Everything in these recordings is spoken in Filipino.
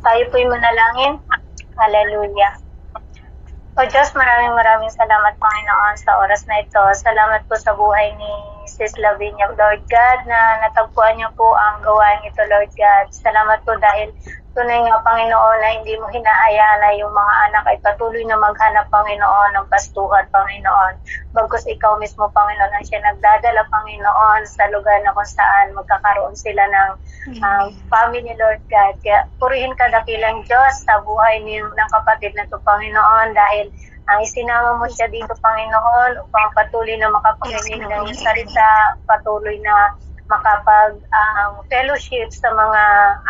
Tayo po'y manalangin. Hallelujah. O Diyos, maraming salamat, Panginoon, sa oras na ito. Salamat po sa buhay ni Sis Lavinia, Lord God, na natagpuan niyo po ang gawain ito, Lord God. Salamat po dahil tunay nga, Panginoon, na hindi mo hinahayaan na yung mga anak ay patuloy na maghanap, Panginoon, ng pastuhan, Panginoon. Bagkus ikaw mismo, Panginoon, ang siya nagdadala, Panginoon, sa lugar na kung saan magkakaroon sila ng family, Lord God. Kaya purihin ka, dakilang Diyos, sa buhay ng kapatid na ito, Panginoon, dahil ang isinama mo siya dito, Panginoon, upang patuloy na makapakinig ng iyong salita, patuloy na makapag-fellowship sa mga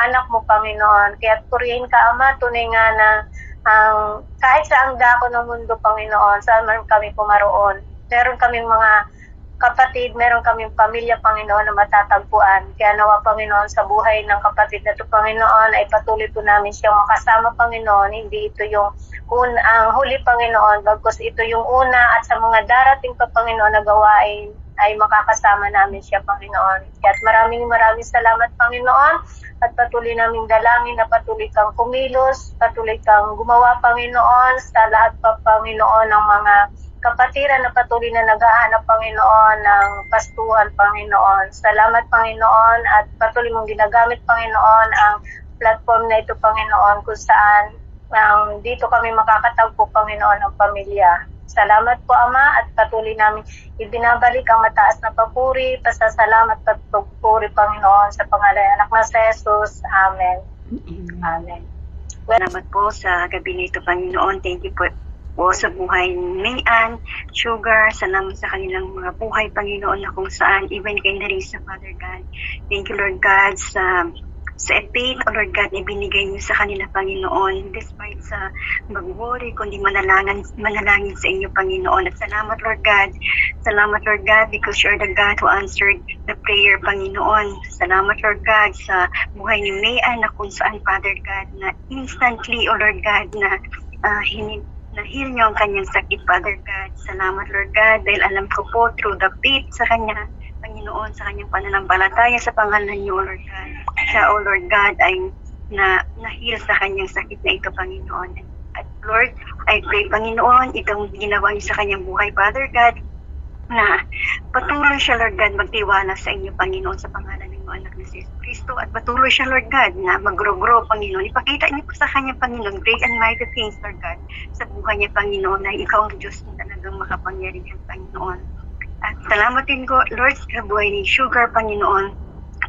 anak mo, Panginoon. Kaya purihin ka, Ama, tunay nga na kahit sa ang dako ng mundo, Panginoon, saan man kami pumaroon, meron kaming mga kapatid, meron kaming pamilya, Panginoon, na matatagpuan. Kaya nawa, Panginoon, sa buhay ng kapatid na ito, Panginoon, ay patuloy po namin siyang makasama, Panginoon. Hindi ito yung ang huli, Panginoon, bagkus ito yung una at sa mga darating pa, Panginoon, na gawain ay makakasama namin siya, Panginoon. Kaya maraming salamat, Panginoon, at patuloy naming dalangin na patuloy kang kumilos, patuloy kang gumawa, Panginoon, sa lahat pa, Panginoon, ng mga kapatiran na patuloy na naghahanap, Panginoon, ng pastuhan, Panginoon. Salamat, Panginoon, at patuloy mong ginagamit, Panginoon, ang platform na ito, Panginoon, kung saan dito kami makakatagpo, Panginoon, ng pamilya. Salamat po, Ama, at patuloy namin ibinabalik ang mataas na papuri, pasasalamat at pagpuri, Panginoon, sa pangalan ng anak na sa Jesus. Amen. Amen. Salamat po sa gabi nito, Panginoon. Thank you po sa buhay ni Mayan, Sugar, salamat sa kanilang mga buhay, Panginoon, na kung saan, even kay Narisa, Father God. Thank you, Lord God, sa faith, O Lord God, na ibinigay niyo sa kanila, Panginoon, despite sa mag-worry, kundi manalangin sa inyo, Panginoon. At salamat, Lord God, because you're the God who answered the prayer, Panginoon. Salamat, Lord God, sa buhay ni Mayan, na kung saan, Father God, na instantly, O Lord God, na na-heal niyo ang kanyang sakit, Father God. Salamat, Lord God, dahil alam ko po, through the faith sa kanya, Panginoon, sa kanyang pananampalataya sa pangalan niyo, Lord God. Siya, O Lord God, ay na-heal sa kanyang sakit na ito, Panginoon. At Lord, I pray, Panginoon, itong ginawa niyo sa kanyang buhay, Father God, na patuloy siya, Lord God, magtiwala sa inyo, Panginoon, sa pangalan ng anak ni Jesus Cristo, at patuloy siya, Lord God, na mag-grow, Panginoon. Ipakita niyo po sa kanya, Panginoon, great and mighty things, Lord God, sa buhay niya, Panginoon, na ikaw ang Diyos na talagang makapangyarihan, Panginoon. At salamat din ko, Lord, sa buhay ni Sugar, Panginoon.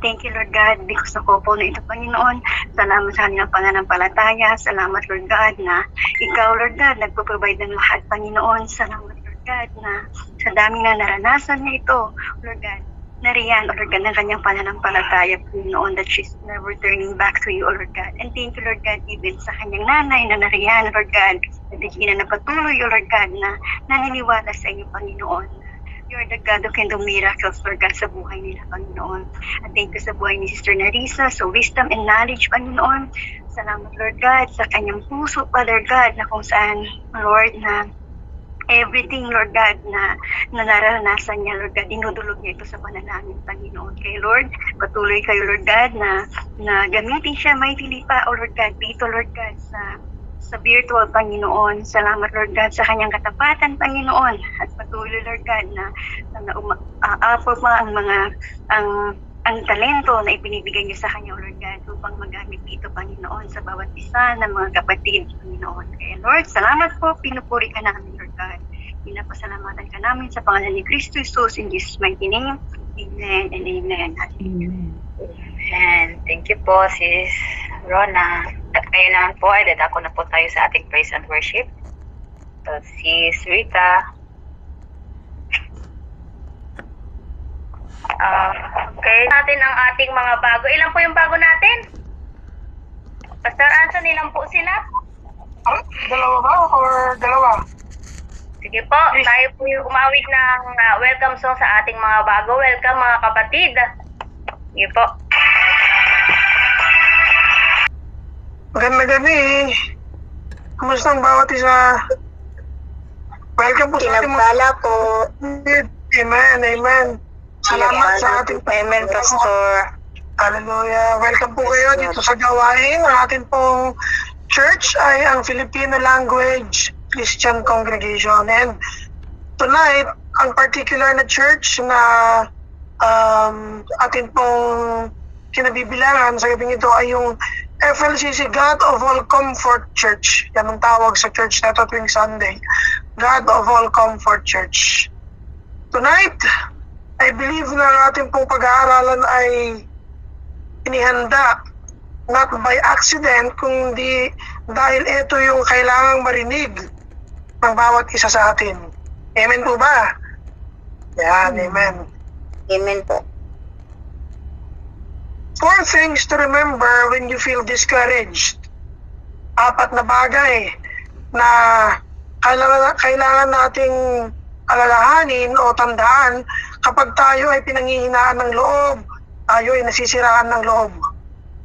Thank you, Lord God, because sa couple na ito, Panginoon. Salamat sa kanilang pananampalataya. Salamat, Lord God, na ikaw, Lord God, nagpo-provide ng lahat, Panginoon. Salamat, Lord God, na sa daming na naranasan niya ito, Lord God, nariyan, O Lord God, ng kanyang pananampalataya, Panginoon, that she's never turning back to you, O Lord God. And thank you, Lord God, even sa kanyang nanay na nariyan, Lord God, na Regina na patuloy, O Lord God, na naniniwala sa inyo, Panginoon. You are the God who can do miracles, Lord God, sa buhay nila, Panginoon. At thank you sa buhay ni Sister Narisa, so wisdom and knowledge, Panginoon. Salamat, Lord God, sa kanyang puso, Father God, na kung saan, Lord, na everything, Lord God, na nararanasan niya, Lord God, dinudulog niya ito sa panalangin, Panginoon. Kaya, Lord, patuloy kayo, Lord God, na gamitin siya mightily pa, O Lord God, dito, Lord God, sa virtual, Panginoon. Salamat, Lord God, sa kanyang katapatan, Panginoon. At patuloy, Lord God, na offer pa ang talento na ipinibigay niyo sa kanya, Lord God, upang magamit dito, Panginoon, sa bawat isa ng mga kapatid, Panginoon. Kaya, Lord, salamat po, pinupuri ka namin, Lord God. Pinapasalamatan ka namin sa pangalan ni Kristo Jesus, in Jesus' mighty name. Amen and amen. Amen. Amen. Thank you po, Sis Rona. At ngayon naman po ay dadako na po tayo sa ating praise and worship. So, Sis Rita. Okay, natin ang ating mga bago. Ilan po yung bago natin? Pastor Anson, ilan po sila? Dalawa ba or dalawa? Sige po, tayo po yung umawit ng welcome song sa ating mga bago. Welcome mga kapatid. Sige po. Magandang gabi. Kamusta ang bawat isa? Welcome po sa ating Pinagpala po. Amen, amen. Salamat sa ating Amen, Pastor. Hallelujah. Welcome po kayo dito sa gawain. Ang atin pong church ay ang Filipino Language Christian Congregation. And tonight, ang particular na church na atin pong kinabibilangan sa gabing ito ay yung FLCC God of All Comfort Church. Yan ang tawag sa church na ito tuwing Sunday. God of All Comfort Church. Tonight, I believe na ang ating pong pag-aaralan ay inihanda not by accident, kundi dahil ito yung kailangang marinig ng bawat isa sa atin. Amen po ba? Yan, amen. Amen po. 4 things to remember when you feel discouraged. 4 na bagay na kailangan nating alalahanin o tandaan kapag tayo ay pinanghihinaan ng loob, tayo ay nasisiraan ng loob.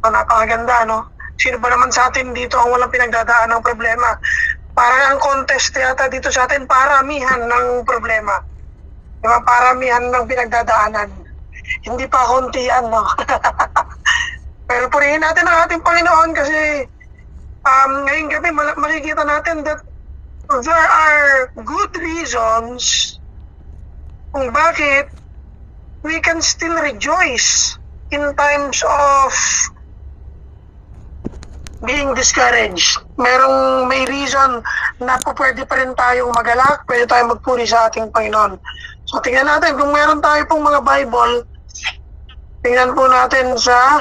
So, napakaganda, no? Sino ba naman sa atin dito ang walang pinagdadaan ng problema? Parang ang contest yata dito sa atin, paramihan ng problema. Diba? Paramihan ng pinagdadaanan. Hindi pa kontian, no? Pero purihin natin ang ating Panginoon kasi ngayong gabi makikita natin that there are good reasons kung bakit we can still rejoice in times of being discouraged. May reason na po pwede pa rin tayong magalak, pwede tayong magpuri sa ating Panginoon. So tingnan natin kung meron tayo pong mga Bible, tingnan po natin sa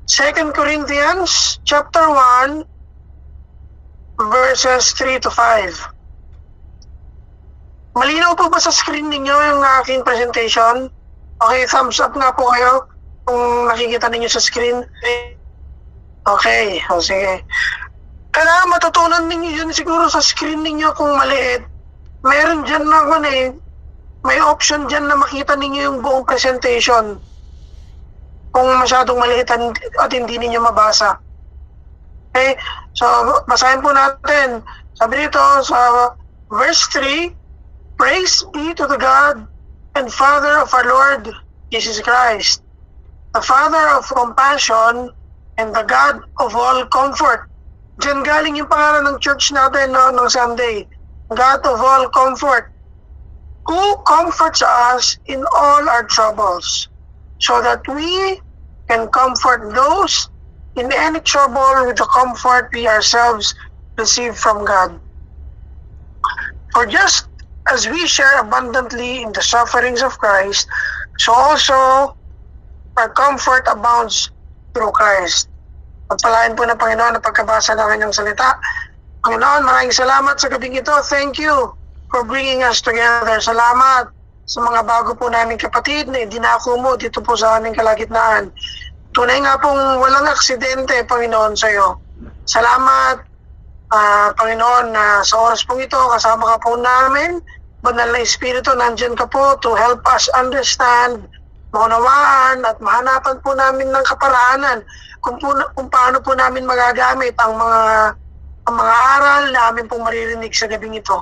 2 Corinthians chapter 1 verses 3 to 5. Malinaw po ba sa screen ninyo yung aking presentation? Okay, thumbs up nga po kayo kung nakikita ninyo sa screen. Okay, o sige. Kailangan matutunan ninyo yun siguro sa screen ninyo kung maliit. Meron dyan na may option dyan na makita ninyo yung buong presentation. Kung masyadong maliit at hindi ninyo mabasa. Okay, so basahin po natin. Sabi dito sa verse 3, Praise be to the God and Father of our Lord Jesus Christ, the Father of compassion and the God of all comfort. Diyan galing yung pangalan ng church natin ng Sunday. God of all comfort, who comforts us in all our troubles, so that we can comfort those in any trouble with the comfort we ourselves receive from God. For just as we share abundantly in the sufferings of Christ, so also our comfort abounds through Christ. Pagpalain po ng Panginoon na pagkabasa ng kanyang salita. Panginoon, maraming salamat sa gabing ito. Thank you for bringing us together. Salamat sa mga bago po namin kapatid na idinako mo dito po sa aming kalagitnaan. Tunay nga pong walang aksidente, Panginoon, sa iyo. Salamat, Panginoon, na sa oras pong ito, kasama ka po namin. Banal na Espiritu, nandyan ka po to help us understand, maunawaan at mahanapan po namin ng kaparaanan kung paano po namin magagamit ang mga aral na amin pong maririnig sa gabing ito.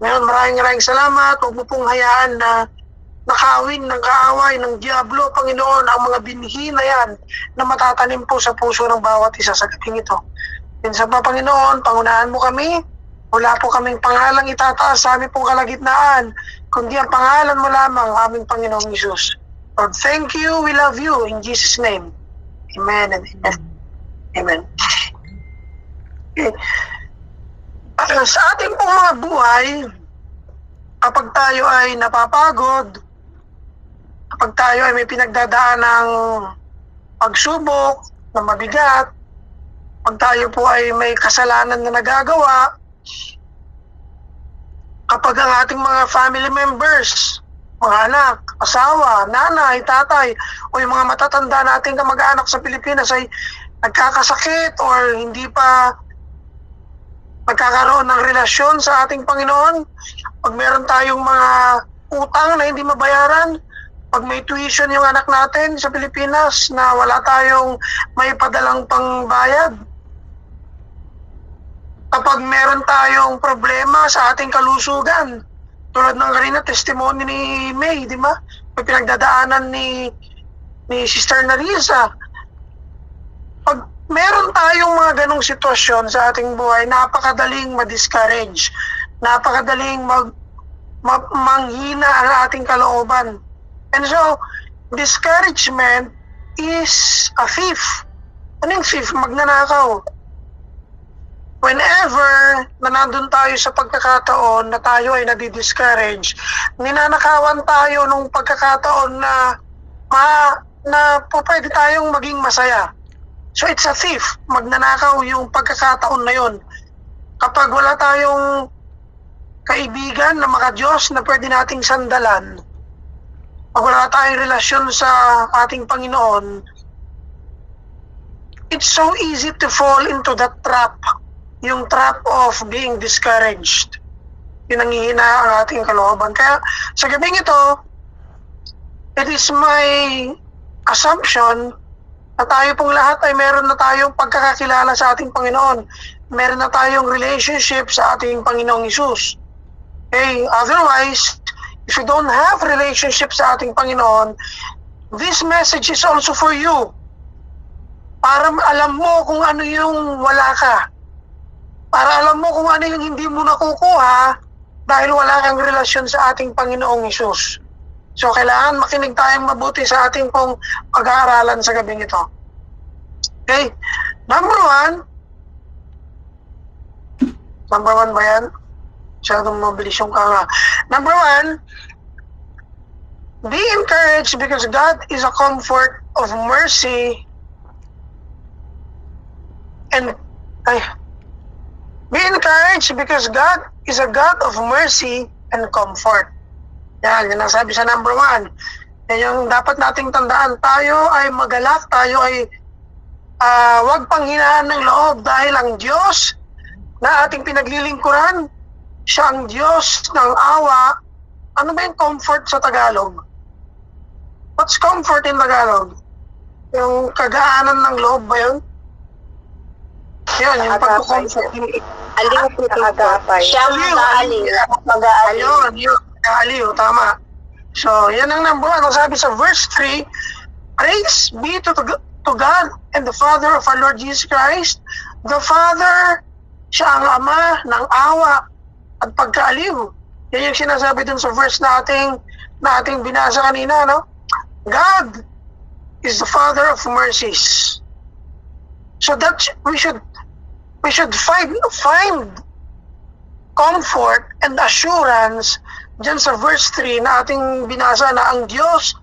Ngayon, maraming salamat. Huwag mo pong hayaan na nakawin ng kaaway ng Diablo, Panginoon, ang mga binhi na yan na matatanim po sa puso ng bawat isa sa gabing ito. Minsan pa, Panginoon, pangunahan mo kami. Wala po kaming pangalang itataas sa aming pong kalagitnaan, kundi ang pangalan mo lamang, aming Panginoong Isus. Lord, thank you. We love you. In Jesus' name. Amen and amen. Amen. Okay. Sa ating pong mga buhay, kapag tayo ay napapagod, kapag tayo ay may pinagdadaan ng pagsubok na mabigat, pag tayo po ay may kasalanan na nagagawa, kapag ang ating mga family members, mga anak, asawa, nanay, tatay, o yung mga matatanda nating kamag-anak sa Pilipinas ay nagkakasakit or hindi pa nagkakaroon ng relasyon sa ating Panginoon, pag meron tayong mga utang na hindi mabayaran, pag may tuition yung anak natin sa Pilipinas na wala tayong may padalang pangbayad, kapag meron tayong problema sa ating kalusugan, tulad ng kanina testimony ni May, di ba? May pinagdadaanan ni ni Sister Narisa. Pag meron tayong mga ganong sitwasyon sa ating buhay, napakadaling ma-discourage, napakadaling manghina ang ating kalooban. And so, discouragement is a thief. Anong thief? Magnanakaw. Whenever na nandun tayo sa pagkakataon na tayo ay nadi-discourage, ninanakawan tayo nung pagkakataon na pwede tayong maging masaya. So it's a thief. Magnanakaw yung pagkakataon na yun. Kapag wala tayong kaibigan na maka-Diyos na pwede nating sandalan, pag wala tayong relasyon sa ating Panginoon, it's so easy to fall into that trap. Yung trap of being discouraged. Yun ang hihina ang ating kalooban. Kaya sa gabing ito, it is my assumption na tayo pong lahat ay meron na tayong pagkakakilala sa ating Panginoon. Meron na tayong relationship sa ating Panginoong Hesus. Okay? Otherwise, if you don't have relationship sa ating Panginoon, this message is also for you. Para alam mo kung ano yung wala ka. Para alam mo kung ano yung hindi mo nakukuha dahil wala kang relasyon sa ating Panginoong Hesus. So, kailangan makinig tayong mabuti sa ating pong pag-aaralan sa gabing ito. Okay? Number one ba yan? Masyadong mabilis yung kanga. Number one, be encouraged because God is a comfort of mercy and be encouraged because God is a God of mercy and comfort. Yan, yung nasabi sa number one. Yan yung dapat nating tandaan. Tayo ay magalak, tayo ay huwag panghinaan ng loob dahil ang Diyos na ating pinaglilingkuran, siya ang Diyos ng awa. Ano ba yung comfort sa Tagalog? What's comfort in Tagalog? Yung kagaanan ng loob ba yun? Yun, yung pagkukomfort. Aliw po agapay. Siyang mag-aaliw. Ayun, yun. Aliw, tama. So, yan ang number one. Ang sabi sa verse 3, praise be to God and the Father of our Lord Jesus Christ. The Father, siya ang Ama ng awa at pagkaaliw. Yan yung sinasabi dun sa verse na ating binasa kanina, no? God is the Father of mercies. So that we should find comfort and assurance dyan sa verse 3 na ating binasa na ang Diyos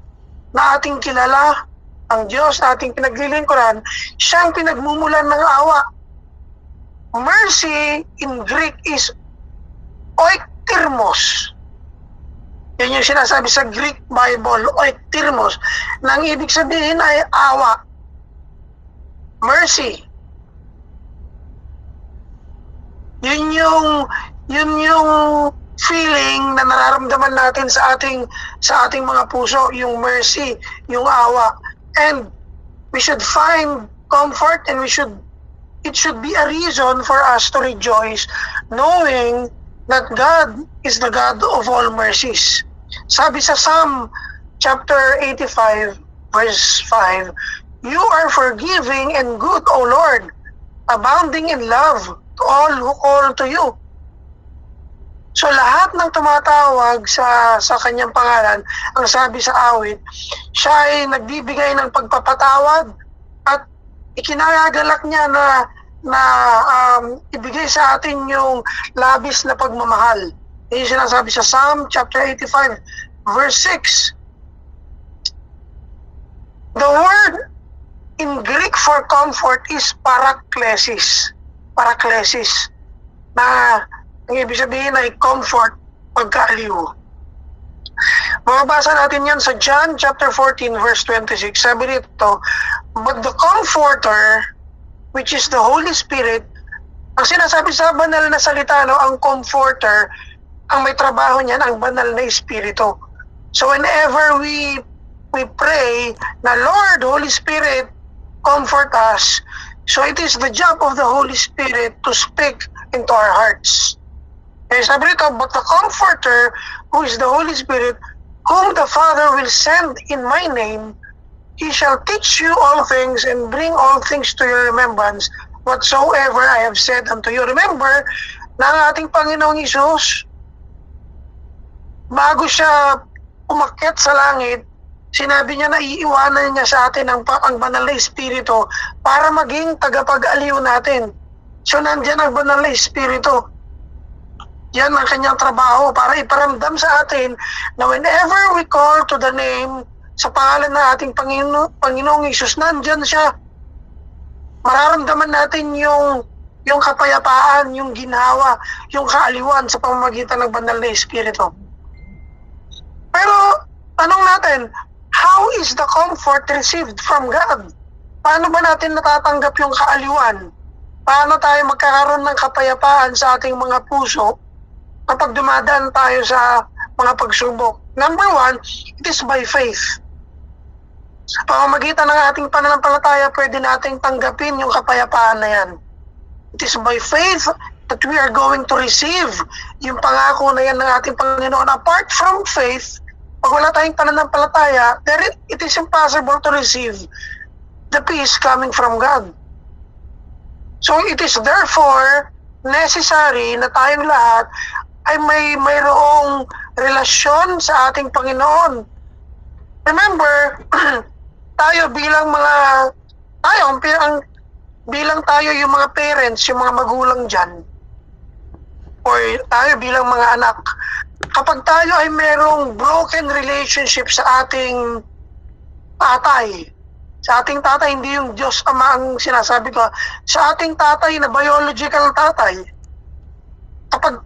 na ating kilala, ang Diyos na ating pinaglilingkuran, siyang pinagmumulan ng awa. Mercy in Greek is oiktirmos. Yan yung sinasabi sa Greek Bible, oiktirmos, na ang ibig sabihin ay awa. Mercy. Yun yung feeling na nararamdaman natin sa ating mga puso, yung mercy, yung awa. And we should find comfort and it should be a reason for us to rejoice knowing that God is the God of all mercies. Sabi sa Psalm chapter 85 verse 5, you are forgiving and good, O Lord, abounding in love to all who call to you. So lahat ng tumatawag sa kanyang pangalan, ang sabi sa awit, siya ay nagbibigay ng pagpapatawad at ikinagalak niya na ibigay sa atin yung labis na pagmamahal. Yung sinasabi sa Psalm chapter 85 verse 6. The word in Greek for comfort is paraklesis. Paraklesis. Na ang ibig sabihin ay comfort, pagkaaliw. Mababasa natin yan sa John chapter 14 verse 26. Sabi nito, but the Comforter, which is the Holy Spirit, ang sinasabi sa banal na salita, no, ang Comforter, ang may trabaho niyan, ang banal na Espiritu. So whenever we pray na Lord, Holy Spirit, comfort us, so it is the job of the Holy Spirit to speak into our hearts. Kaya sabi nito, but the Comforter, who is the Holy Spirit, whom the Father will send in my name, He shall teach you all things and bring all things to your remembrance whatsoever I have said unto you. Remember na ang ating Panginoong Hesus, bago siya umakyat sa langit, sinabi niya na iiwanan niya sa atin ang banal na Espiritu para maging tagapag-aliw natin. So nandiyan ang banal na Espiritu. Yan ang kanyang trabaho para iparamdam sa atin na whenever we call to the name sa pangalan ng ating Panginoong Hesus, nandyan siya. Mararamdaman natin yung kapayapaan, yung ginhawa, yung kaaliwan sa pamamagitan ng banal na Espiritu. Pero tanong natin, how is the comfort received from God? Paano ba natin natatanggap yung kaaliwan? Paano tayo magkakaroon ng kapayapaan sa ating mga puso kapag dumadaan tayo sa mga pagsubok? Number one, it is by faith. Sa pamamagitan ng ating pananampalataya, pwede nating tanggapin yung kapayapaan na yan. It is by faith that we are going to receive yung pangako na yan ng ating Panginoon. Apart from faith, pag wala tayong pananampalataya, it is impossible to receive the peace coming from God. So it is therefore necessary na tayong lahat ay mayroong relasyon sa ating Panginoon. Remember, tayo bilang tayo yung mga parents, yung mga magulang dyan, or tayo bilang mga anak, kapag tayo ay merong broken relationship sa ating tatay, hindi yung Diyos Ama ang sinasabi ko, sa ating tatay na biological tatay, kapag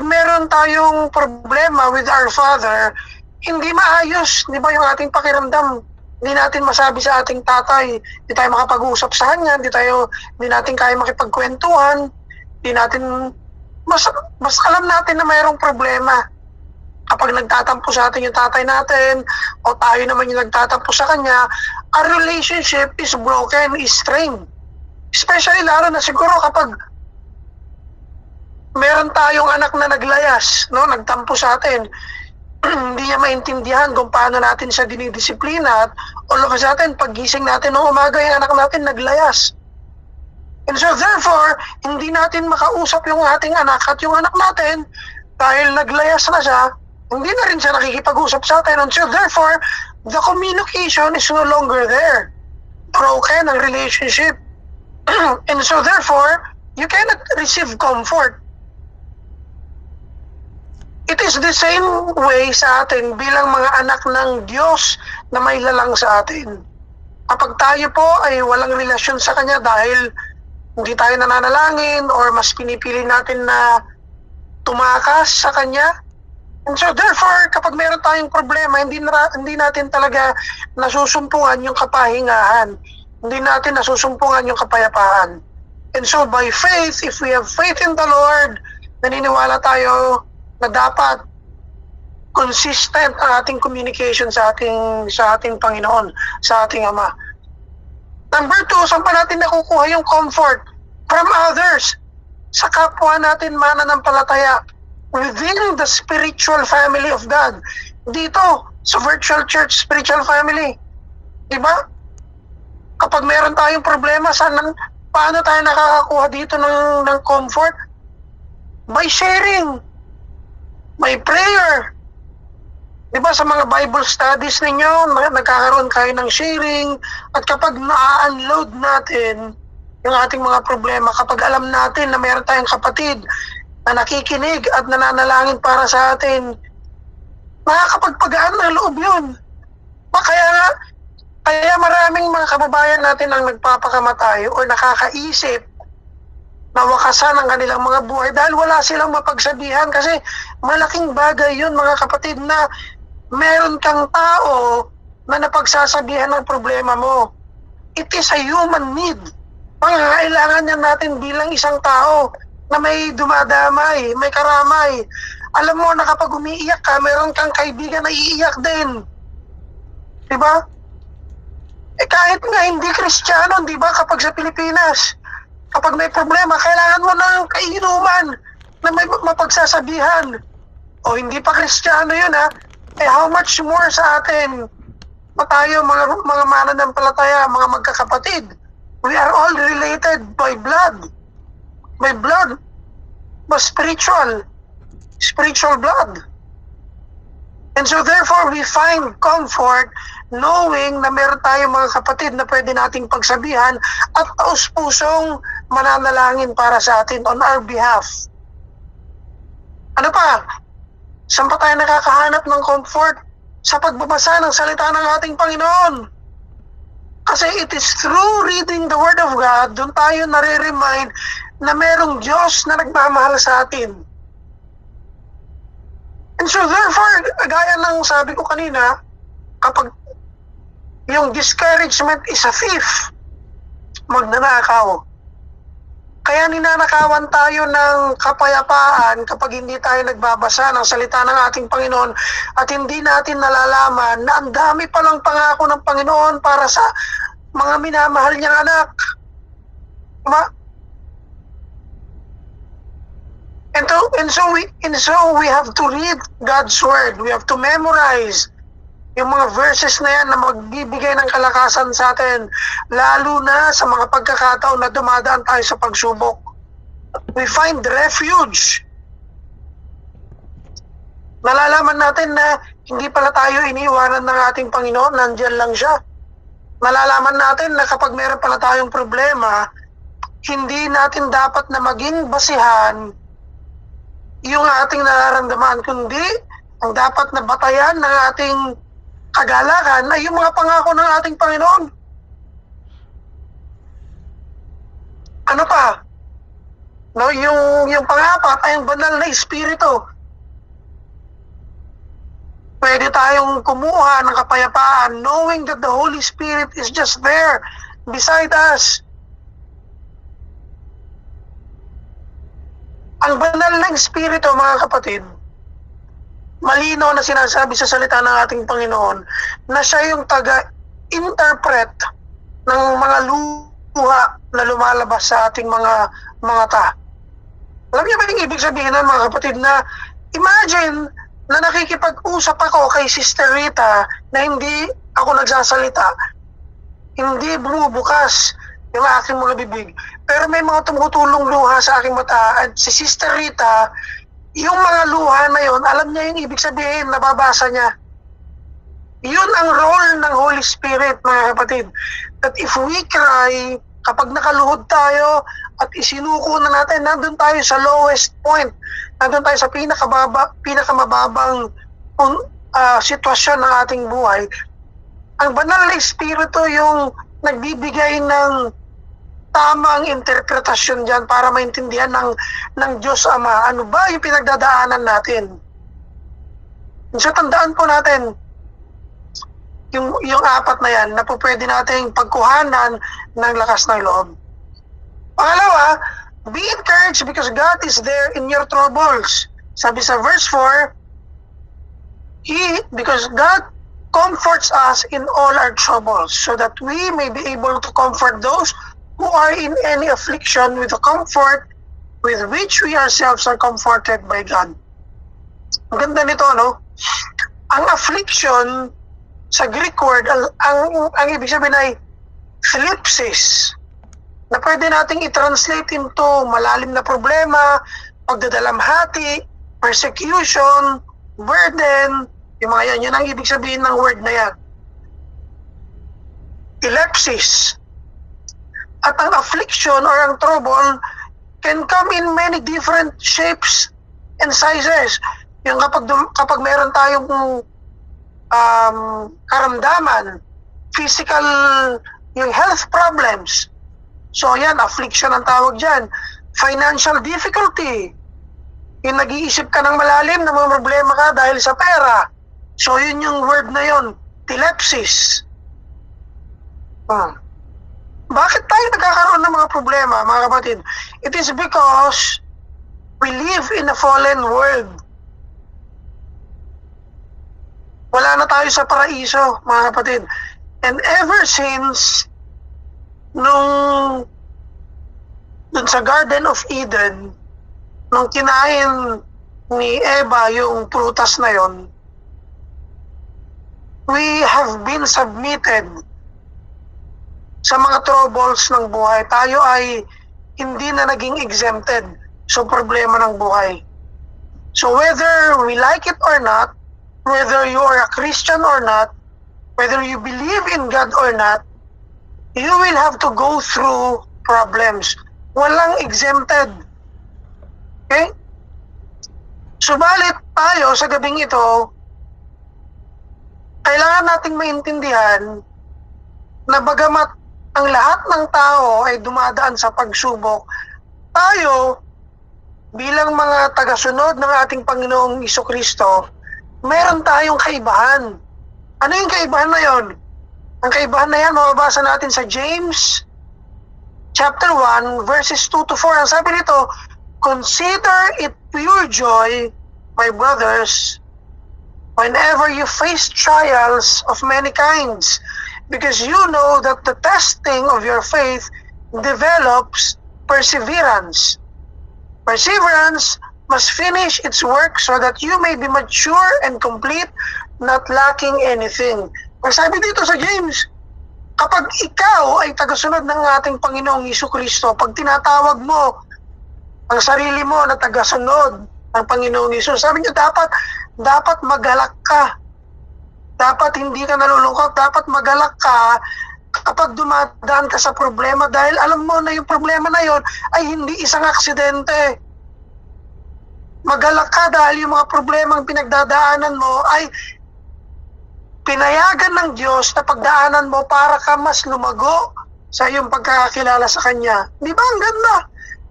meron tayong problema with our father, hindi maayos, di ba, yung ating pakiramdam. Hindi natin masabi sa ating tatay, hindi tayo makapag-usap sa kanya, hindi natin kaya makipagkwentuhan, mas alam natin na mayroong problema. Kapag nagtatampo sa atin yung tatay natin, o tayo naman yung nagtatampo sa kanya, our relationship is broken, is strained. Especially lalo na siguro kapag meron tayong anak na naglayas, no, nagtampo sa atin, hindi niya maintindihan kung paano natin siya dinidisiplina, at all of a sudden, paggising natin ng umaga, yung anak natin naglayas. And so therefore, hindi natin makausap yung ating anak, at yung anak natin, dahil naglayas na siya, hindi na rin siya nakikipag-usap sa atin. And so therefore, the communication is no longer there. Broken ang relationship. And so therefore, you cannot receive comfort. It is the same way sa atin bilang mga anak ng Diyos na may lalang sa atin. Kapag tayo po ay walang relasyon sa Kanya dahil hindi tayo nananalangin or mas pinipili natin na tumakas sa Kanya, and so therefore, kapag meron tayong problema, hindi natin talaga nasusumpungan yung kapahingahan. Hindi natin nasusumpungan yung kapayapaan. And so by faith, if we have faith in the Lord, naniniwala tayo na dapat consistent ang ating communication sa ating Panginoon, sa ating Ama. Number two, saan pa natin nakukuha yung comfort? From others. Sa kapwa natin mananampalataya. Within the spiritual family of God. Dito, sa virtual church spiritual family. Diba? Kapag meron tayong problema, paano tayo nakakakuha dito ng comfort? By sharing. May prayer. Diba sa mga Bible studies ninyo, nagkakaroon kayo ng sharing, at kapag na-unload natin yung ating mga problema, kapag alam natin na meron tayong kapatid na nakikinig at nananalangin para sa atin, nakakapagpagaan ng loob yun. Kaya maraming mga kababayan natin ang nagpapakamatay o nakakaisip na wakasan ang kanilang mga buhay dahil wala silang mapagsabihan, kasi malaking bagay yun, mga kapatid, na meron kang tao na napagsasabihan ng problema mo. It is a human need. Pangangailangan yan natin bilang isang tao na may dumadamay, may karamay. Alam mo na kapag umiiyak ka, meron kang kaibigan na iiyak din. Diba? Kahit nga hindi Kristiyano, diba, kapag sa Pilipinas, kapag may problema, kailangan mo ng kainuman na may mapagsasabihan. O hindi pa Kristiyano yun, ha? How much more sa atin tayo mga mananampalataya, mga magkakapatid. We are all related by blood. By blood. But spiritual blood. And so therefore, we find comfort knowing na meron tayong mga kapatid na pwede nating pagsabihan at taus-pusong mananalangin para sa atin on our behalf. Ano pa? Saan pa tayo nakakahanap ng comfort? Sa pagbabasa ng salita ng ating Panginoon. Kasi it is through reading the Word of God, doon tayo nare-remind na merong Diyos na nagmamahal sa atin. And so therefore, gaya ng sabi ko kanina, kapag yung discouragement is a thief, magnanakaw. Kaya ninanakawan tayo ng kapayapaan kapag hindi tayo nagbabasa ng salita ng ating Panginoon at hindi natin nalalaman na ang dami palang pangako ng Panginoon para sa mga minamahal niyang anak. Diba? And so we have to read God's Word. We have to memorize yung mga verses na yan na magbibigay ng kalakasan sa atin, lalo na sa mga pagkakataon na dumadaan tayo sa pagsubok. We find refuge. Nalalaman natin na hindi pala tayo iniiwanan ng ating Panginoon, nandiyan lang siya. Nalalaman natin na kapag meron pala tayong problema, hindi natin dapat na maging basihan yung ating nararamdaman, kundi ang dapat na batayan ng ating kagalakan ay yung mga pangako ng ating Panginoon. Ano pa? No, yung pangapat ay yung banal na espiritu. Pwede tayong kumuha ng kapayapaan knowing that the Holy Spirit is just there beside us. Ang banal na espiritu, mga kapatid, malinaw na sinasabi sa salita ng ating Panginoon na siya yung taga-interpret ng mga luha na lumalabas sa ating mga ta. Alam niyo ba yung ibig sabihin ng mga kapatid na imagine na nakikipag-usap ako kay Sister Rita na hindi ako nagsasalita, hindi bumubukas yung aking mga bibig, pero may mga tumutulong luha sa aking mata at si Sister Rita, yung mga luha na yon, alam niya yung ibig sabihin, nababasa niya. Yun ang role ng Holy Spirit, mga kapatid. That if we cry, kapag nakaluhod tayo at isinuko na natin, nandun tayo sa lowest point, nandun tayo sa pinakamababang sitwasyon ng ating buhay, ang banal na Espiritu yung nagbibigay ng tamang interpretasyon dyan para maintindihan ng Diyos Ama ano ba yung pinagdadaanan natin. So tandaan po natin yung apat na yan na po pwede nating pagkuhanan ng lakas ng loob. Pangalawa, be encouraged because God is there in your troubles. Sabi sa verse 4, because God comforts us in all our troubles so that we may be able to comfort those who are in any affliction with the comfort with which we ourselves are comforted by God. Ang ganda nito, no? Ang affliction, sa Greek word, ang ibig sabihin ay thlipsis, na pwede nating i-translate into malalim na problema, pagdadalamhati, persecution, burden, yung mga yan, yun ang ibig sabihin ng word na yan. Thlipsis. At ang affliction or ang trouble can come in many different shapes and sizes. Yung kapag meron tayong karamdaman, physical, yung health problems. So yan, affliction ang tawag dyan. Financial difficulty. Yung nag-iisip ka ng malalim na mga problema ka dahil sa pera. So yun yung word na yun, thlipsis. Bakit tayo nagkakaroon ng mga problema, mga kapatid? It is because we live in a fallen world. Wala na tayo sa paraiso, mga kapatid. And ever since dun sa Garden of Eden, nung kinain ni Eva yung prutas na yon, we have been submitted sa mga troubles ng buhay. Tayo ay hindi na naging exempted sa problema ng buhay. So whether we like it or not, whether you are a Christian or not, whether you believe in God or not, you will have to go through problems. Walang exempted. Okay? Subalit tayo sa gabing ito, kailangan nating maintindihan na bagamat ang lahat ng tao ay dumadaan sa pagsubok, tayo bilang mga tagasunod ng ating Panginoong Jesucristo, meron tayong kaibahan. Ano yung kaibahan na yon? Ang kaibahan na yan, mababasa natin sa James chapter 1, verses 2 to 4. Ang sabi nito, "Consider it pure joy, my brothers, whenever you face trials of many kinds, because you know that the testing of your faith develops perseverance. Perseverance must finish its work so that you may be mature and complete, not lacking anything." Ang sabi dito sa James, kapag ikaw ay tagasunod ng ating Panginoong Jesucristo, pag tinatawag mo ang sarili mo na tagasunod ng Panginoong Hesus, sabi niya dapat magalak ka. Dapat hindi ka nalulungkot, dapat magalak ka kapag dumadaan ka sa problema dahil alam mo na yung problema na yon ay hindi isang aksidente. Magalak ka dahil yung mga problemang pinagdadaanan mo ay pinayagan ng Diyos na pagdaanan mo para ka mas lumago sa iyong pagkakakilala sa Kanya. Di ba ang ganda?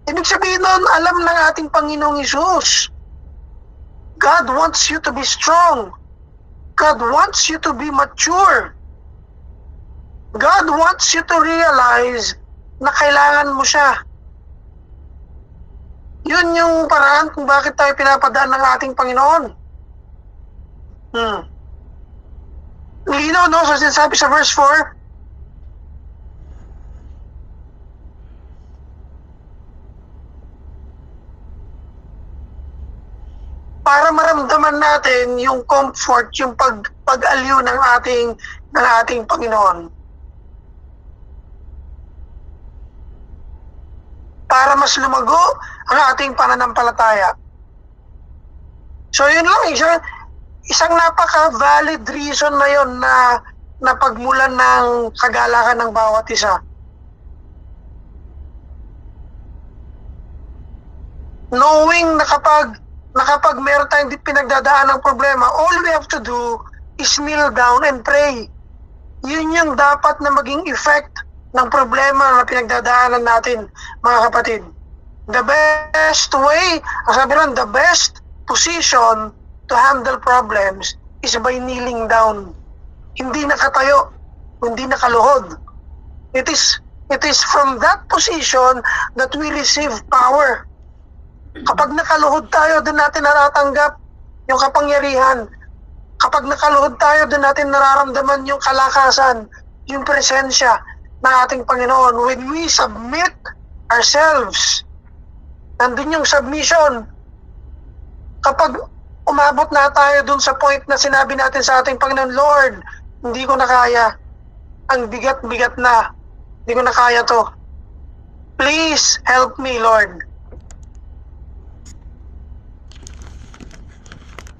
Ibig sabihin nun, alam ng ating Panginoong Hesus. God wants you to be strong. God wants you to be mature. God wants you to realize na kailangan mo siya. Yun yung paraan kung bakit tayo pinapadaan ng ating Panginoon. Lino, no? So sinasabi sa verse 4, para maramdaman natin yung comfort, yung pag-aliw ng ating Panginoon. Para mas lumago ang ating pananampalataya. So yun lang, isang napaka-valid reason na yun na pagmulan ng kagalakan ng bawat isa. Knowing na kapag meron tayong pinagdadaan ng problema, all we have to do is kneel down and pray. Yun yung dapat na maging effect ng problema na pinagdadaanan natin, mga kapatid. The best way, ang sabi ron, the best position to handle problems is by kneeling down. Hindi nakatayo, hindi nakaluhod. It is from that position that we receive power. Kapag nakaluhod tayo, doon natin natatanggap yung kapangyarihan. Kapag nakaluhod tayo, doon natin nararamdaman yung kalakasan, yung presensya ng ating Panginoon. When we submit ourselves, nandun yung submission. Kapag umabot na tayo doon sa point na sinabi natin sa ating Panginoon, Lord, hindi ko na kaya. Ang bigat-bigat na. Hindi ko na kaya to. Please help me, Lord.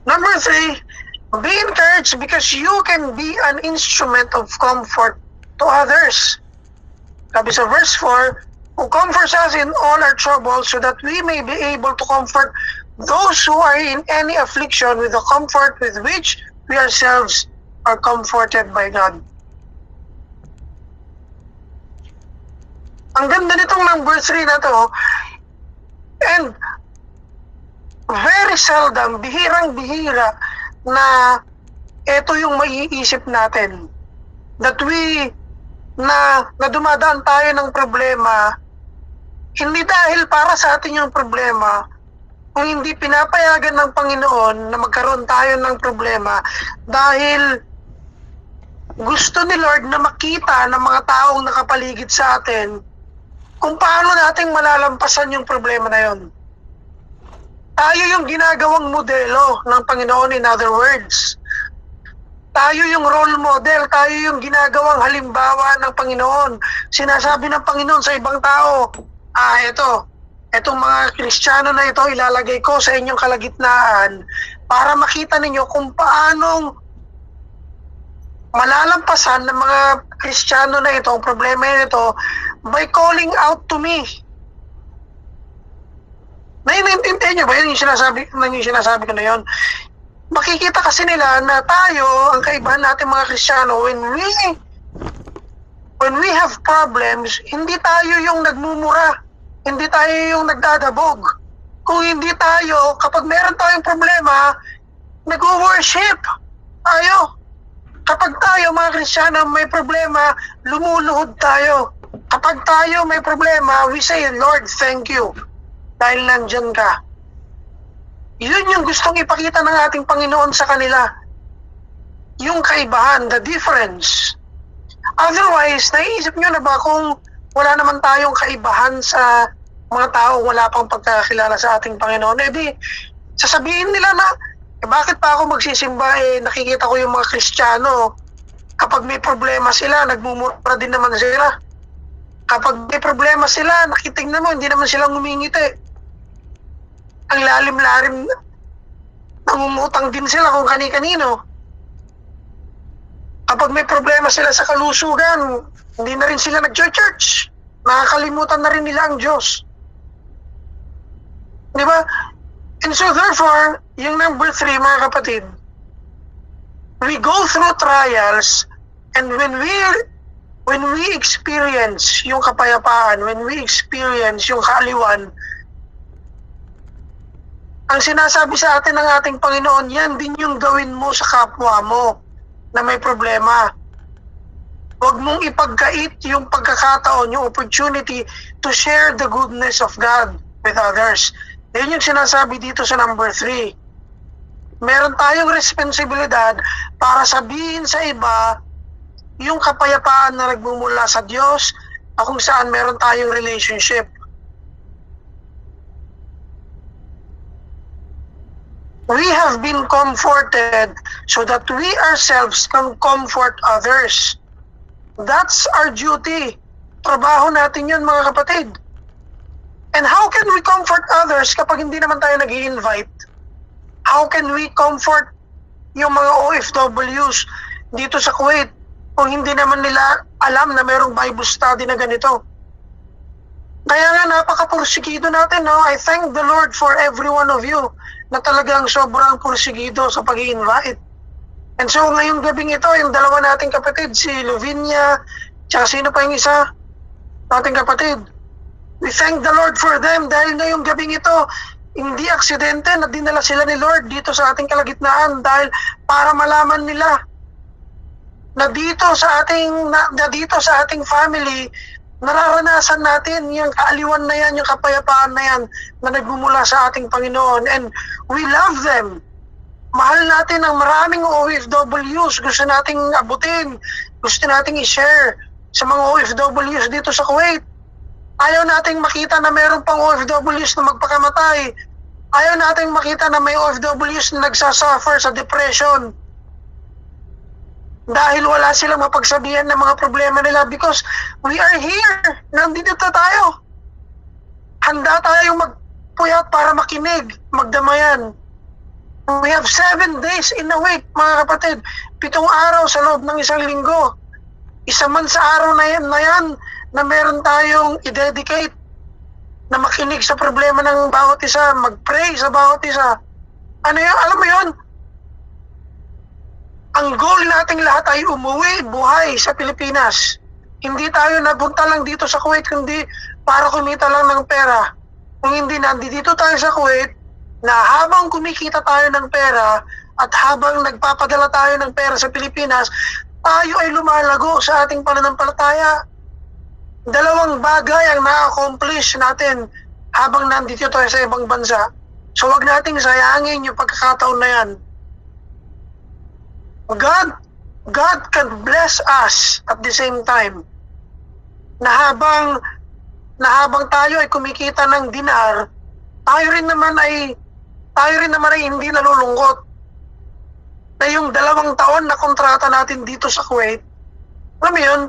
Number 3, be encouraged because you can be an instrument of comfort to others. Sabi sa verse 4, who comforts us in all our troubles so that we may be able to comfort those who are in any affliction with the comfort with which we ourselves are comforted by God. Ang ganda nitong number 3 na to. And very seldom, bihirang-bihira na ito yung maiisip natin. That na dumadaan tayo ng problema, hindi dahil para sa atin yung problema, kung hindi pinapayagan ng Panginoon na magkaroon tayo ng problema dahil gusto ni Lord na makita ng mga taong nakapaligid sa atin kung paano nating malalampasan yung problema na yon. Tayo yung ginagawang modelo ng Panginoon, in other words. Tayo yung role model, tayo yung ginagawang halimbawa ng Panginoon. Sinasabi ng Panginoon sa ibang tao, etong mga Kristiyano na ito, ilalagay ko sa inyong kalagitnaan para makita ninyo kung paanong malalampasan ng mga Kristiyano na ito, ang problema nito, by calling out to me. Naiintindihan nyo ba yun yung sinasabi ko na yun? Makikita kasi nila na tayo, ang kaibahan natin mga Kristiyano, when we have problems, hindi tayo yung nagmumura, hindi tayo yung nagdadabog. Kung hindi tayo, kapag meron tayong problema, nag-worship tayo. Kapag tayo mga Kristiyano may problema, lumuluhod tayo. Kapag tayo may problema, we say, Lord, thank you. Dahil nandyan ka. Yun yung gustong ipakita ng ating Panginoon sa kanila. Yung kaibahan, the difference. Otherwise, naiisip nyo na ba kung wala naman tayong kaibahan sa mga tao, wala pang pagkakilala sa ating Panginoon, di sasabihin nila na, bakit pa ako magsisimba, nakikita ko yung mga Kristiyano, kapag may problema sila, nagmumura din naman sila. Kapag may problema sila, nakitignan mo, hindi naman sila ngumingiti. Ang lalim-lalim, nangungutang din sila kung kani-kanino. Kapag may problema sila sa kalusugan, hindi na rin sila nag-church. Nakakalimutan na rin nila ang Diyos. Di ba? And so therefore, yung number 3, mga kapatid, we go through trials, and when we experience yung kapayapaan, when we experience yung kaaliwan, ang sinasabi sa atin ng ating Panginoon, yan din yung gawin mo sa kapwa mo na may problema. Huwag mong ipagkait yung pagkakataon, yung opportunity to share the goodness of God with others. Yan yung sinasabi dito sa number 3. Meron tayong responsibilidad para sabihin sa iba yung kapayapaan na nagmumula sa Diyos at kung saan meron tayong relationship. We have been comforted so that we ourselves can comfort others. That's our duty. Trabaho natin yun, mga kapatid. And how can we comfort others kapag hindi naman tayo nag-i-invite? How can we comfort yung mga OFWs dito sa Kuwait kung hindi naman nila alam na mayroong Bible study na ganito? Kaya nga napaka-pursigido natin, no? I thank the Lord for every one of you na talagang sobrang pursigido sa pag-i-invite. And so ngayong gabing ito, yung dalawa nating kapatid, si Lavinia, tsaka sino pa yung isa nating kapatid. We thank the Lord for them dahil ngayong gabing ito, hindi aksidente na dinala sila ni Lord dito sa ating kalagitnaan dahil para malaman nila na dito sa ating family, nararanasan natin yung kaaliwan na yan, yung kapayapaan na yan na nagmumula sa ating Panginoon. And we love them. Mahal natin ang maraming OFWs. Gusto nating abutin. Gusto nating i-share sa mga OFWs dito sa Kuwait. Ayaw nating makita na mayroon pang OFWs na magpakamatay. Ayaw nating makita na may OFWs na nagsasuffer sa depression. Dahil wala silang mapagsabihan ng mga problema nila because we are here. Nandito tayo. Handa tayong magpuyat para makinig, magdamayan. We have 7 days in a week, mga kapatid. 7 araw sa loob ng isang linggo. Isa man sa araw na yan na meron tayong i-dedicate na makinig sa problema ng bawat isa, mag-pray sa bawat isa. Ano yun? Alam mo yun? Ang goal nating lahat ay umuwi, buhay sa Pilipinas. Hindi tayo nabunta lang dito sa Kuwait, kundi para kumita lang ng pera. Kung hindi, nandito tayo sa Kuwait, na habang kumikita tayo ng pera at habang nagpapadala tayo ng pera sa Pilipinas, tayo ay lumalago sa ating pananampalataya. 2 bagay ang na-accomplish natin habang nandito tayo sa ibang bansa. So wag nating sayangin yung pagkakataon na yan. God can bless us at the same time. Na habang tayo ay kumikita ng dinar, tayo rin naman ay hindi nalulungkot. na yung 2 taon na kontrata natin dito sa Kuwait, alam mo yun,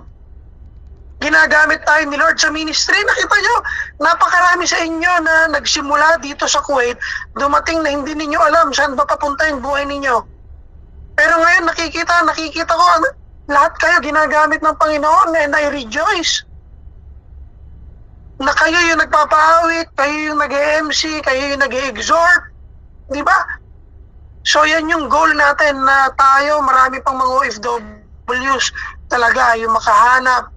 ginagamit tayo ni Lord sa ministry. Nakita nyo, napakarami sa inyo na nagsimula dito sa Kuwait, dumating na hindi ninyo alam saan ba papunta yung buhay ninyo. Pero ngayon nakikita ko, lahat kayo ginagamit ng Panginoon, and I rejoice na kayo yung nagpapaawit, kayo yung nag-MC, kayo yung nag-exhort, di ba? So yan yung goal natin, na tayo, marami pang mga OFWs talaga, yung makahanap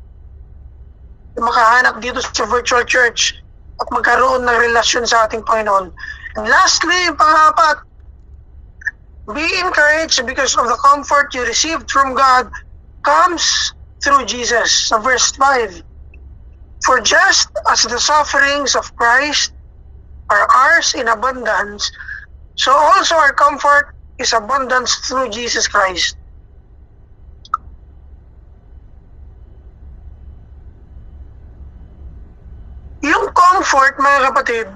dito sa virtual church at magkaroon ng relasyon sa ating Panginoon. And lastly, yung pang-apat, be encouraged because of the comfort you received from God comes through Jesus. Sa verse 5, for just as the sufferings of Christ are ours in abundance, so also our comfort is abundance through Jesus Christ. Yung comfort, mga kapatid,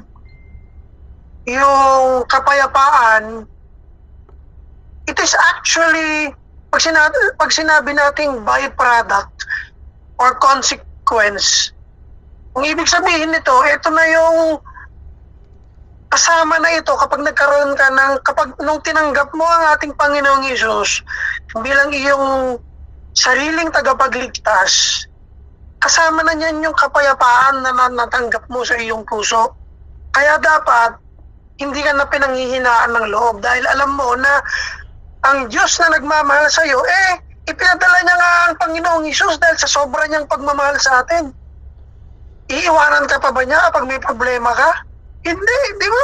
yung kapayapaan, it is actually, pag sinabi nating byproduct or consequence, ang ibig sabihin nito, ito na yung kasama na ito kapag nagkaroon ka nung tinanggap mo ang ating Panginoong Hesus bilang iyong sariling tagapagligtas, kasama na niyan yung kapayapaan na natanggap mo sa iyong puso. Kaya dapat, hindi ka na pinanghihinaan ng loob dahil alam mo na ang Diyos na nagmamahal sa iyo, ipinadala niya nga ang Panginoong Hesus dahil sa sobra niyang pagmamahal sa atin. Iiwanan ka pa ba niya kapag may problema ka? Hindi, di ba?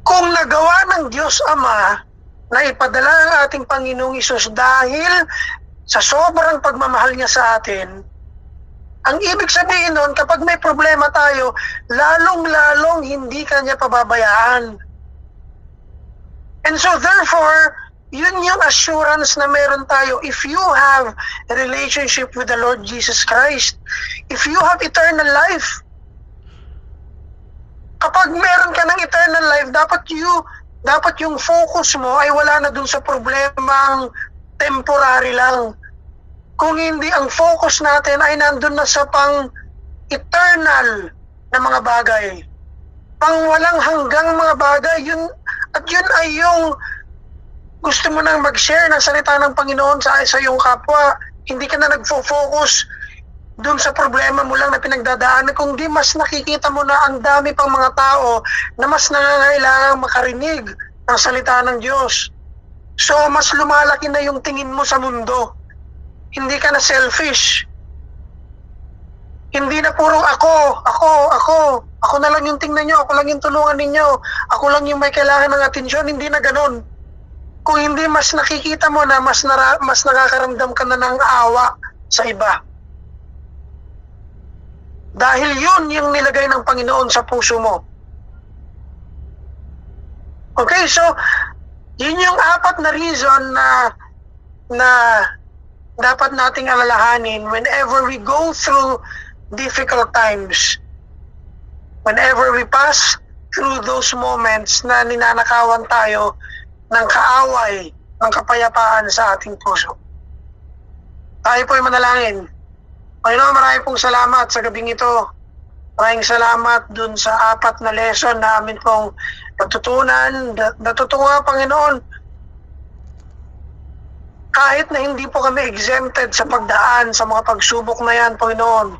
Kung nagawa ng Diyos Ama na ipadala ang ating Panginoong Hesus dahil sa sobrang pagmamahal niya sa atin, ang ibig sabihin nun, kapag may problema tayo, lalong-lalong hindi ka niya pababayaan. And so therefore, yun yung assurance na meron tayo if you have a relationship with the Lord Jesus Christ. If you have eternal life. Kapag meron ka ng eternal life, dapat yung focus mo ay wala na dun sa problemang temporary lang. Kung hindi, ang focus natin ay nandun na sa pang-eternal na mga bagay. Pang walang hanggang mga bagay. Yun ay yung gusto mo nang mag-share ng salita ng Panginoon sa iyong kapwa. Hindi ka na nagfo-focus dun sa problema mo lang na pinagdadaanan, kundi mas nakikita mo na ang dami pang mga tao na mas nangangailangang makarinig ng salita ng Diyos. So, mas lumalaki na yung tingin mo sa mundo. Hindi ka na selfish. Hindi na purong ako na lang yung tingnan nyo, ako lang yung tulungan ninyo, ako lang yung may kailangan ng atensyon. Hindi na ganun. Kung hindi, mas nakikita mo na mas nakakaramdam ka na ng awa sa iba. Dahil yun yung nilagay ng Panginoon sa puso mo. Okay, so yun yung 4 na reason na dapat nating alalahanin whenever we go through difficult times. Whenever we pass through those moments na ninanakawan tayo ng kaaway, ng kapayapaan sa ating puso. Tayo po'y manalangin. Panginoon, marami pong salamat sa gabing ito. Maraming salamat dun sa 4 na lesson na amin pong natutunan. Natutuwa, Panginoon, kahit na hindi po kami exempted sa pagdaan sa mga pagsubok na yan, Panginoon.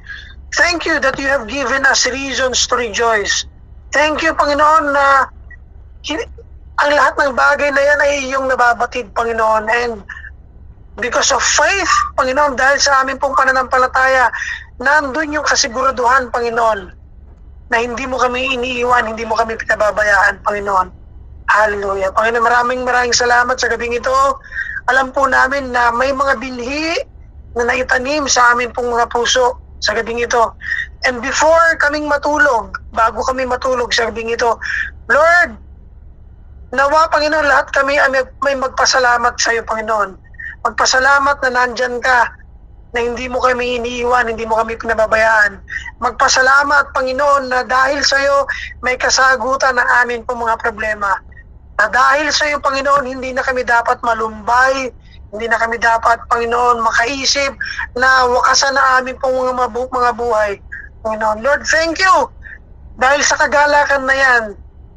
Thank you that you have given us reasons to rejoice. Thank you, Panginoon, na ang lahat ng bagay na yan ay iyong nababatid, Panginoon. And because of faith, Panginoon, dahil sa amin pong pananampalataya, nandun yung kasiguraduhan, Panginoon, na hindi mo kami iniiwan, hindi mo kami pinababayaan, Panginoon. Hallelujah. Panginoon, maraming salamat sa gabing ito. Alam po namin na may mga binhi na naitanim sa amin pong mga puso sa gabing ito. And before kaming matulog, bago kami matulog sa gabing ito, Lord, nawa, Panginoon, lahat kami ay may magpasalamat sa iyo, Panginoon. Magpasalamat na nandyan ka, na hindi mo kami iniiwan, hindi mo kami pinababayaan. Magpasalamat, Panginoon, na dahil sa iyo may kasagutan ng amin po mga problema. Na dahil sa iyo, Panginoon, hindi na kami dapat malumbay, hindi na kami dapat, Panginoon, makaisip na wakasan na amin pong mga buhay. Panginoon, Lord, thank you. Dahil sa kagalakan na yan,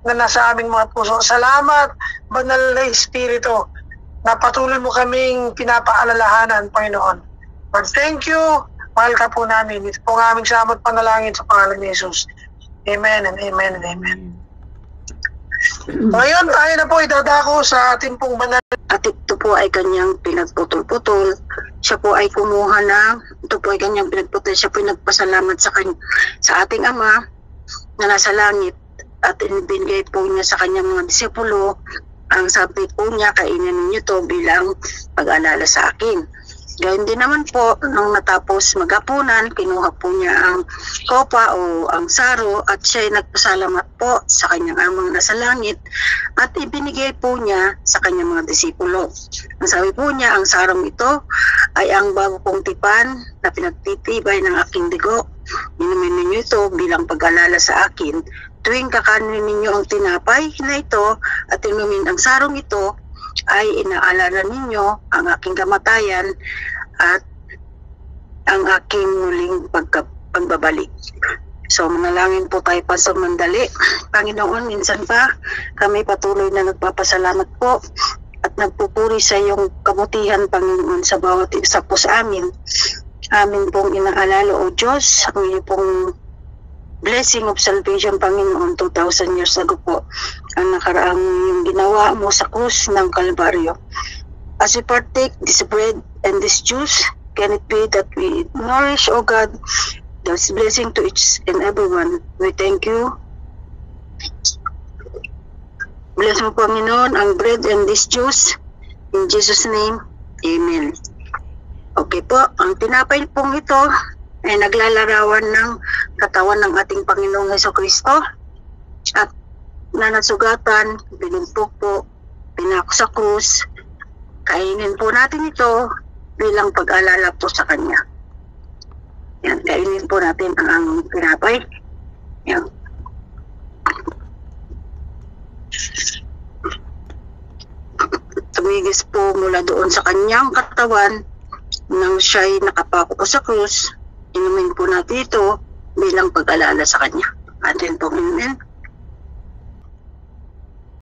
na nasa aming mga puso. Salamat, Banal na Espiritu, na patuloy mo kaming pinapaalalahanan, Panginoon. Lord, thank you. Mahal ka po namin. Ito po ang aming salamat panalangin sa pangalan ni Jesus. Amen and amen and amen. Ngayon, tayo na po idadako sa ating pong banal. At ito po ay kanyang pinagputol-putol. Siya po ay kumuha ito po ay kanyang pinagputol. Siya po ay nagpasalamat sa ating Ama na nasa langit. At binigay po niya sa kanyang mga disipulo. Ang sabi po niya, kainin niyo to bilang pag-alala sa akin. Gayun din naman po, nung natapos maghapunan, kinuha po niya ang kopa o ang saro at siya ay nagpasalamat po sa kanyang amang nasa langit at ibinigay po niya sa kanyang mga disipulo. Ang sabi po niya, ang sarong ito ay ang bago kong tipan na pinagtitibay ng aking dugo. Inumin ninyo ito bilang pag-alala sa akin. Tuwing kakanin ninyo ang tinapay na ito at inumin ang sarong ito, ay inaalala ninyo ang aking kamatayan at ang aking muling pagbabalik. So manalangin po tayo pa sa mandali. Panginoon, minsan pa kami patuloy na nagpapasalamat po at nagpupuri sa iyong kabutihan, Panginoon, sa bawat isa po sa amin. Amin pong inaalala, O Diyos, ang iyong pong blessing of salvation, Panginoon, 2,000 years ago po, ang nakaraang yung ginawa mo sa krus ng Kalbaryo. As we partake this bread and this juice, can it be that we nourish, O God, this blessing to each and everyone. We thank you. Bless mo, Panginoon, ang bread and this juice. In Jesus' name, Amen. Okay po, ang tinapay pong ito ay naglalarawan ng katawan ng ating Panginoong Hesukristo at nanasugatan, binumpok po, pinako sa krus. Kainin po natin ito bilang pag-alala po sa Kanya. Yan, kainin po natin ang tinapay. Yan. Tumigis po mula doon sa Kanyang katawan nang siya'y nakapako po sa krus. Inumin po natin ito bilang pag-alala sa Kanya. Atin pong inumin.